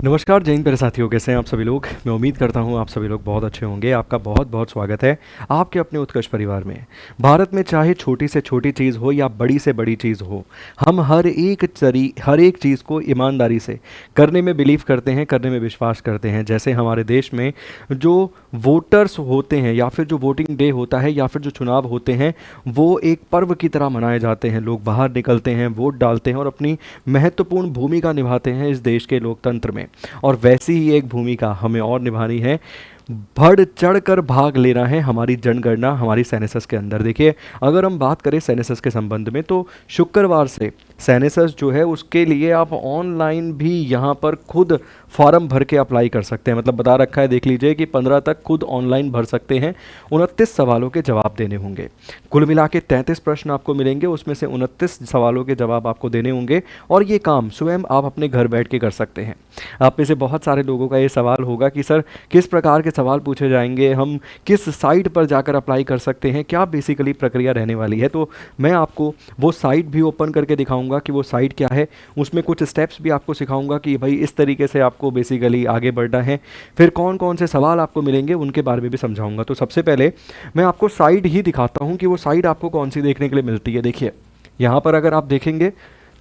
नमस्कार जय हिंद प्यारे साथियों, कैसे हैं आप सभी लोग। मैं उम्मीद करता हूं आप सभी लोग बहुत अच्छे होंगे। आपका बहुत बहुत स्वागत है आपके अपने उत्कृष्ट परिवार में। भारत में चाहे छोटी से छोटी चीज़ हो या बड़ी से बड़ी चीज़ हो, हम हर एक चीज़ को ईमानदारी से करने में बिलीव करते हैं, करने में विश्वास करते हैं। जैसे हमारे देश में जो वोटर्स होते हैं या फिर जो वोटिंग डे होता है या फिर जो चुनाव होते हैं, वो एक पर्व की तरह मनाए जाते हैं। लोग बाहर निकलते हैं, वोट डालते हैं और अपनी महत्वपूर्ण भूमिका निभाते हैं इस देश के लोकतंत्र में। और वैसी ही एक भूमिका हमें और निभानी है, बढ़ चढ़ कर भाग लेना है हमारी जनगणना, हमारी सेनेसस के अंदर। देखिए, अगर हम बात करें सेनेसस के संबंध में, तो शुक्रवार से सेनेसस जो है उसके लिए आप ऑनलाइन भी यहाँ पर खुद फॉर्म भर के अप्लाई कर सकते हैं। मतलब बता रखा है, देख लीजिए कि 15 तक खुद ऑनलाइन भर सकते हैं। 29 सवालों के जवाब देने होंगे। कुल मिला के 33 प्रश्न आपको मिलेंगे, उसमें से 29 सवालों के जवाब आपको देने होंगे और ये काम स्वयं आप अपने घर बैठ के कर सकते हैं। आप में से बहुत सारे लोगों का ये सवाल होगा कि सर किस प्रकार के सवाल पूछे जाएंगे, हम किस साइट पर जाकर अप्लाई कर सकते हैं, क्या बेसिकली प्रक्रिया रहने वाली है। तो मैं आपको वो साइट भी ओपन करके दिखाऊंगा कि वो साइट क्या है, उसमें कुछ स्टेप्स भी आपको सिखाऊंगा कि भाई इस तरीके से आपको बेसिकली आगे बढ़ना है। फिर कौन कौन से सवाल आपको मिलेंगे उनके बारे में भी समझाऊंगा। तो सबसे पहले मैं आपको साइट ही दिखाता हूँ कि वो साइट आपको कौन सी देखने के लिए मिलती है। देखिए, यहाँ पर अगर आप देखेंगे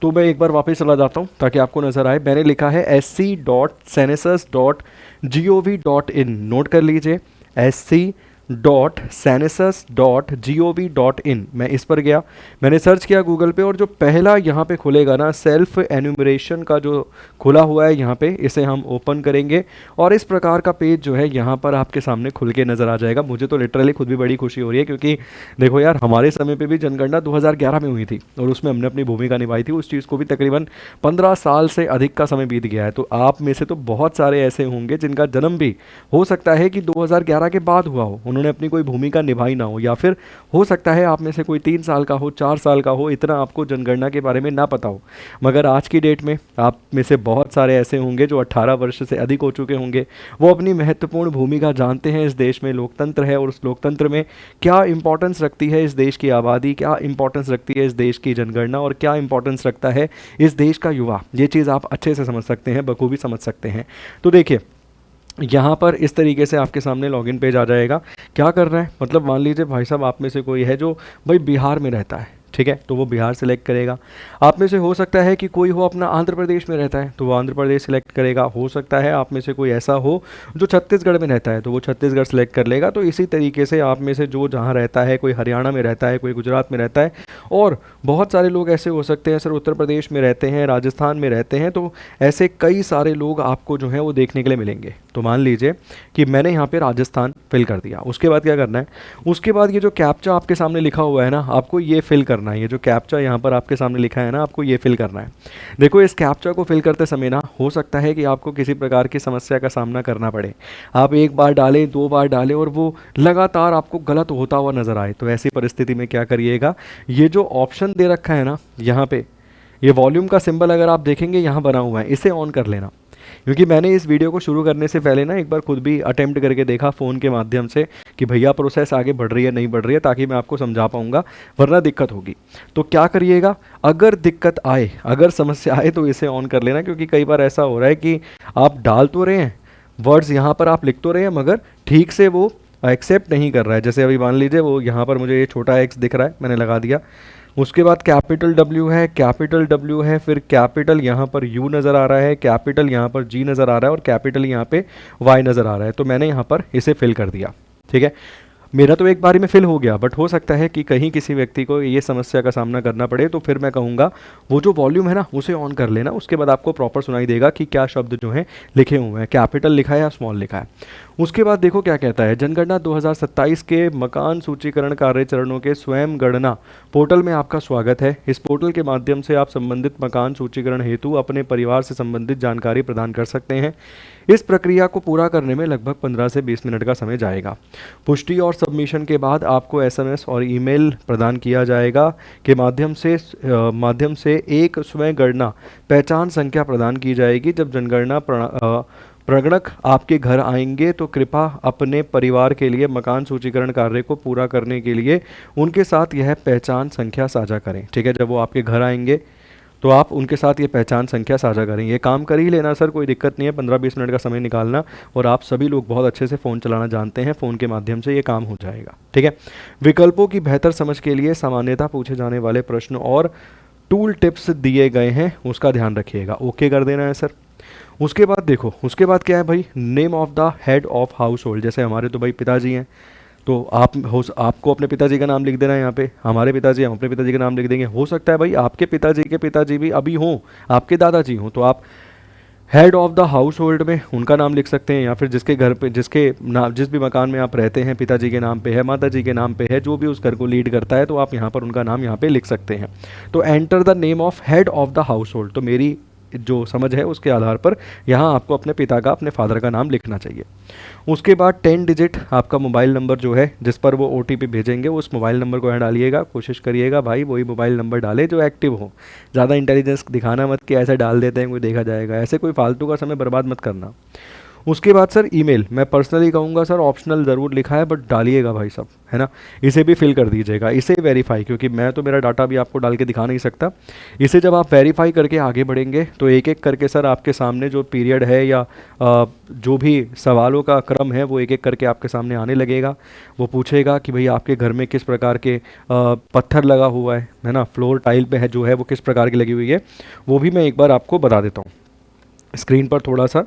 तो मैं एक बार वापस चला जाता हूँ ताकि आपको नज़र आए। मैंने लिखा है sc.census.gov.in, नोट कर लीजिए, sc.census.gov.in। मैं इस पर गया, मैंने सर्च किया गूगल पे, और जो पहला यहाँ पे खुलेगा ना, सेल्फ एन्यूमरेशन का जो खुला हुआ है यहाँ पे, इसे हम ओपन करेंगे और इस प्रकार का पेज जो है यहाँ पर आपके सामने खुल के नज़र आ जाएगा। मुझे तो लिटरली खुद भी बड़ी खुशी हो रही है, क्योंकि देखो यार, हमारे समय पे भी जनगणना 2011 में हुई थी और उसमें हमने अपनी भूमिका निभाई थी। उस चीज़ को भी तकरीबन 15 साल से अधिक का समय बीत गया है। तो आप में से तो बहुत सारे ऐसे होंगे जिनका जन्म भी हो सकता है कि 2011 के बाद हुआ हो, उन्होंने अपनी कोई भूमिका निभाई ना हो, या फिर हो सकता है आप में से कोई 3 साल का हो, 4 साल का हो, इतना आपको जनगणना के बारे में ना पता हो। मगर आज की डेट में आप में से बहुत सारे ऐसे होंगे जो 18 वर्ष से अधिक हो चुके होंगे। वो अपनी महत्वपूर्ण भूमिका जानते हैं। इस देश में लोकतंत्र है और उस लोकतंत्र में क्या इंपॉर्टेंस रखती है इस देश की आबादी, क्या इंपॉर्टेंस रखती है इस देश की जनगणना, और क्या इंपॉर्टेंस रखता है इस देश का युवा। ये चीज़ आप अच्छे से समझ सकते हैं, बखूबी समझ सकते हैं। तो देखिए, यहाँ पर इस तरीके से आपके सामने लॉगिन पेज आ जाएगा। क्या कर रहा है, मतलब मान लीजिए भाई साहब आप में से कोई है जो भाई बिहार में रहता है, ठीक है, तो वो बिहार सेलेक्ट करेगा। आप में से हो सकता है कि कोई हो अपना आंध्र प्रदेश में रहता है, तो वो आंध्र प्रदेश सेलेक्ट करेगा। हो सकता है आप में से कोई ऐसा हो जो छत्तीसगढ़ में रहता है, तो वो छत्तीसगढ़ सेलेक्ट कर लेगा। तो इसी तरीके से आप में से जो जहाँ रहता है, कोई हरियाणा में रहता है, कोई गुजरात में रहता है, और बहुत सारे लोग ऐसे हो सकते हैं सर उत्तर प्रदेश में रहते हैं, राजस्थान में रहते हैं। तो ऐसे कई सारे लोग आपको जो है वो देखने के लिए मिलेंगे। तो मान लीजिए कि मैंने यहाँ पे राजस्थान फिल कर दिया। उसके बाद क्या करना है, उसके बाद ये जो कैप्चा आपके सामने लिखा हुआ है ना, आपको ये फिल करना है। ये जो कैप्चा यहाँ पर आपके सामने लिखा है ना, आपको ये फिल करना है। देखो, इस कैप्चा को फिल करते समय ना हो सकता है कि आपको किसी प्रकार की समस्या का सामना करना पड़े। आप एक बार डालें, 2 बार डालें और वो लगातार आपको गलत होता हुआ नजर आए। तो ऐसी परिस्थिति में क्या करिएगा, ये जो ऑप्शन दे रखा है ना यहाँ पे, ये वॉल्यूम का सिंबल अगर आप देखेंगे यहाँ बना हुआ है, इसे ऑन कर लेना। क्योंकि मैंने इस वीडियो को शुरू करने से पहले ना एक बार खुद भी अटेम्प्ट करके देखा फ़ोन के माध्यम से कि भैया प्रोसेस आगे बढ़ रही है नहीं बढ़ रही है, ताकि मैं आपको समझा पाऊंगा, वरना दिक्कत होगी। तो क्या करिएगा, अगर दिक्कत आए, अगर समस्या आए, तो इसे ऑन कर लेना। क्योंकि कई बार ऐसा हो रहा है कि आप डाल तो रहे हैं वर्ड्स, यहाँ पर आप लिख तो रहे हैं, मगर ठीक से वो एक्सेप्ट नहीं कर रहा है। जैसे अभी मान लीजिए वो यहाँ पर मुझे ये छोटा एक्स दिख रहा है, मैंने लगा दिया। उसके बाद कैपिटल W है, कैपिटल W है, फिर कैपिटल यहाँ पर U नज़र आ रहा है, कैपिटल यहाँ पर G नज़र आ रहा है और कैपिटल यहाँ पे Y नज़र आ रहा है। तो मैंने यहाँ पर इसे फिल कर दिया, ठीक है। मेरा तो एक बारी में फिल हो गया, बट हो सकता है कि कहीं किसी व्यक्ति को ये समस्या का सामना करना पड़े। तो फिर मैं कहूँगा वो जो वॉल्यूम है ना उसे ऑन कर लेना। उसके बाद आपको प्रॉपर सुनाई देगा कि क्या शब्द जो हैं लिखे हुए हैं, कैपिटल लिखा है या स्मॉल लिखा है। उसके बाद देखो क्या कहता है, जनगणना 2027 के मकान सूचीकरण कार्य चरणों के स्वयं गणना पोर्टल में आपका स्वागत है। इस पोर्टल के माध्यम से आप संबंधित मकान सूचीकरण हेतु अपने परिवार से संबंधित जानकारी प्रदान कर सकते हैं। इस प्रक्रिया को पूरा करने में लगभग 15 से 20 मिनट का समय जाएगा। पुष्टि और सबमिशन के बाद आपको SMS और ईमेल प्रदान किया जाएगा के माध्यम से एक स्वयं गणना पहचान संख्या प्रदान की जाएगी। जब जनगणना प्रगणक आपके घर आएंगे तो कृपया अपने परिवार के लिए मकान सूचीकरण कार्य को पूरा करने के लिए उनके साथ यह पहचान संख्या साझा करें, ठीक है। जब वो आपके घर आएंगे तो आप उनके साथ ये पहचान संख्या साझा करें। ये काम कर ही लेना सर, कोई दिक्कत नहीं है, 15-20 मिनट का समय निकालना, और आप सभी लोग बहुत अच्छे से फ़ोन चलाना जानते हैं, फ़ोन के माध्यम से ये काम हो जाएगा। ठीक है। विकल्पों की बेहतर समझ के लिए सामान्यतः पूछे जाने वाले प्रश्न और टूल टिप्स दिए गए हैं, उसका ध्यान रखिएगा। ओके कर देना है सर। उसके बाद देखो, उसके बाद क्या है भाई, name of the head of house hold. जैसे हमारे तो भाई पिताजी हैं, तो आपको अपने पिताजी का नाम लिख देना है यहाँ पे, हमारे पिताजी, हम अपने पिताजी का नाम लिख देंगे। हो सकता है भाई आपके पिताजी के पिताजी भी अभी हों, आपके दादाजी हों, तो आप head of the house hold में उनका नाम लिख सकते हैं, या फिर जिसके घर पे, जिसके नाम, जिस भी मकान में आप रहते हैं, पिताजी के नाम पे है, माताजी के नाम पे है, जो भी उस घर को लीड करता है, तो आप यहाँ पर उनका नाम यहाँ पे लिख सकते हैं। तो enter the name of head of the house hold, तो मेरी जो समझ है उसके आधार पर यहाँ आपको अपने पिता का, अपने फादर का नाम लिखना चाहिए। उसके बाद 10 डिजिट आपका मोबाइल नंबर जो है, जिस पर वो OTP भेजेंगे, उस मोबाइल नंबर को यहाँ डालिएगा। कोशिश करिएगा भाई वही मोबाइल नंबर डाले जो एक्टिव हो, ज़्यादा इंटेलिजेंस दिखाना मत कि ऐसे डाल देते हैं कोई देखा जाएगा, ऐसे कोई फालतू का समय बर्बाद मत करना। उसके बाद सर ईमेल, मैं पर्सनली कहूँगा सर ऑप्शनल ज़रूर लिखा है, बट डालिएगा भाई सब, है ना। इसे भी फिल कर दीजिएगा, इसे वेरीफाई, क्योंकि मैं तो मेरा डाटा भी आपको डाल के दिखा नहीं सकता। इसे जब आप वेरीफाई करके आगे बढ़ेंगे तो एक एक करके सर आपके सामने जो पीरियड है या जो भी सवालों का क्रम है वो एक एक करके आपके सामने आने लगेगा। वो पूछेगा कि भाई आपके घर में किस प्रकार के पत्थर लगा हुआ है ना, फ्लोर टाइल पे है जो है वो किस प्रकार की लगी हुई है, वो भी मैं एक बार आपको बता देता हूँ। स्क्रीन पर थोड़ा सा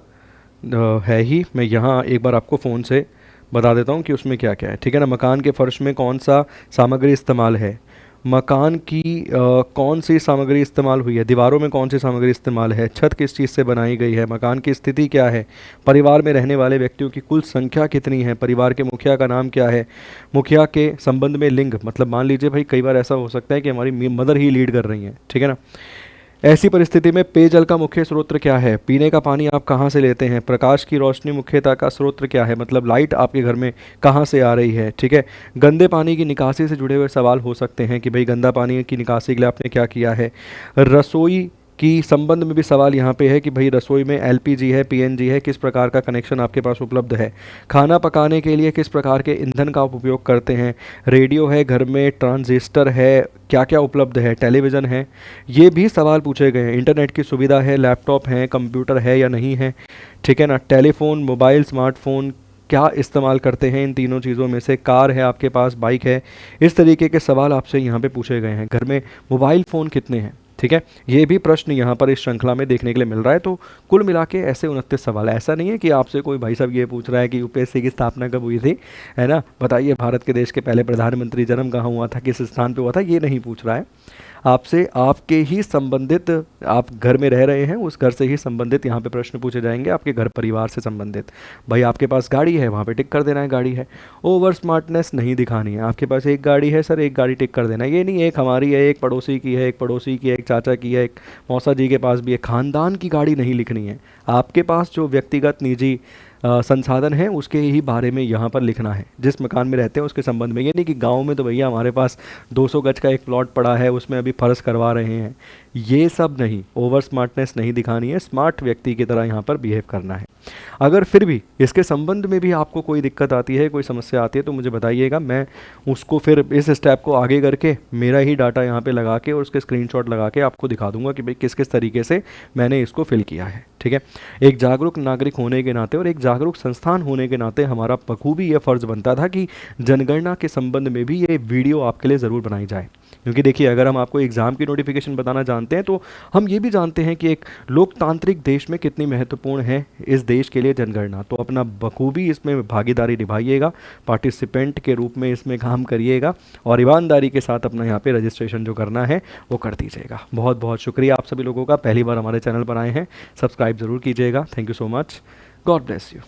है ही, मैं यहाँ एक बार आपको फ़ोन से बता देता हूँ कि उसमें क्या क्या है। ठीक है ना। मकान के फर्श में कौन सा सामग्री इस्तेमाल है, मकान की कौन सी सामग्री इस्तेमाल हुई है, दीवारों में कौन सी सामग्री इस्तेमाल है, छत किस चीज़ से बनाई गई है, मकान की स्थिति क्या है, परिवार में रहने वाले व्यक्तियों की कुल संख्या कितनी है, परिवार के मुखिया का नाम क्या है, मुखिया के संबंध में लिंग, मतलब मान लीजिए भाई कई बार ऐसा हो सकता है कि हमारी मदर ही लीड कर रही हैं, ठीक है ना। ऐसी परिस्थिति में पेयजल का मुख्य स्रोत क्या है, पीने का पानी आप कहाँ से लेते हैं, प्रकाश की रोशनी मुख्यतः का स्रोत क्या है, मतलब लाइट आपके घर में कहाँ से आ रही है। ठीक है। गंदे पानी की निकासी से जुड़े हुए सवाल हो सकते हैं कि भाई गंदा पानी की निकासी के लिए आपने क्या किया है। रसोई की संबंध में भी सवाल यहाँ पे है कि भाई रसोई में LPG है, PNG है, किस प्रकार का कनेक्शन आपके पास उपलब्ध है। खाना पकाने के लिए किस प्रकार के ईंधन का आप उपयोग करते हैं। रेडियो है घर में, ट्रांजिस्टर है, क्या क्या उपलब्ध है, टेलीविज़न है, ये भी सवाल पूछे गए हैं। इंटरनेट की सुविधा है, लैपटॉप है, कंप्यूटर है या नहीं है। ठीक है ना। टेलीफोन, मोबाइल, स्मार्टफोन क्या इस्तेमाल करते हैं इन तीनों चीज़ों में से, कार है आपके पास, बाइक है, इस तरीके के सवाल आपसे यहाँ पे पूछे गए हैं। घर में मोबाइल फ़ोन कितने हैं। ठीक है। ये भी प्रश्न यहाँ पर इस श्रृंखला में देखने के लिए मिल रहा है। तो कुल मिला के ऐसे 29 सवाल। ऐसा नहीं है कि आपसे कोई भाई साहब ये पूछ रहा है कि UPSC की स्थापना कब हुई थी, है ना, बताइए भारत के देश के पहले प्रधानमंत्री जन्म कहाँ हुआ था, किस स्थान पे हुआ था, ये नहीं पूछ रहा है आपसे। आपके ही संबंधित, आप घर में रह रहे हैं उस घर से ही संबंधित यहाँ पे प्रश्न पूछे जाएंगे, आपके घर परिवार से संबंधित। भाई आपके पास गाड़ी है, वहाँ पे टिक कर देना है गाड़ी है। ओवर स्मार्टनेस नहीं दिखानी है। आपके पास एक गाड़ी है सर, एक गाड़ी टिक कर देना है। ये नहीं एक हमारी है, एक पड़ोसी की है, एक पड़ोसी की है, एक चाचा की है, एक मौसा जी के पास भी है। खानदान की गाड़ी नहीं लिखनी है। आपके पास जो व्यक्तिगत निजी संसाधन है उसके ही बारे में यहाँ पर लिखना है, जिस मकान में रहते हैं उसके संबंध में। ये नहीं कि गांव में तो भैया हमारे पास 200 गज का एक प्लॉट पड़ा है, उसमें अभी फर्श करवा रहे हैं, ये सब नहीं। ओवर स्मार्टनेस नहीं दिखानी है, स्मार्ट व्यक्ति की तरह यहाँ पर बिहेव करना है। अगर फिर भी इसके संबंध में भी आपको कोई दिक्कत आती है, कोई समस्या आती है, तो मुझे बताइएगा, मैं उसको फिर इस स्टेप को आगे करके मेरा ही डाटा यहाँ पे लगा के और उसके स्क्रीनशॉट लगा के आपको दिखा दूंगा कि भाई किस किस तरीके से मैंने इसको फिल किया है। ठीक है। एक जागरूक नागरिक होने के नाते और एक जागरूक संस्थान होने के नाते हमारा बखूबी यह फ़र्ज़ बनता था कि जनगणना के संबंध में भी ये वीडियो आपके लिए ज़रूर बनाई जाए। क्योंकि देखिए, अगर हम आपको एग्ज़ाम की नोटिफिकेशन बताना जानते हैं तो हम ये भी जानते हैं कि एक लोकतांत्रिक देश में कितनी महत्वपूर्ण है इस देश के लिए जनगणना। तो अपना बखूबी इसमें भागीदारी निभाइएगा, पार्टिसिपेंट के रूप में इसमें काम करिएगा और ईमानदारी के साथ अपना यहाँ पे रजिस्ट्रेशन जो करना है वो कर दीजिएगा। बहुत बहुत शुक्रिया आप सभी लोगों का, पहली बार हमारे चैनल पर आए हैं, सब्सक्राइब ज़रूर कीजिएगा। Thank you so much, God bless you.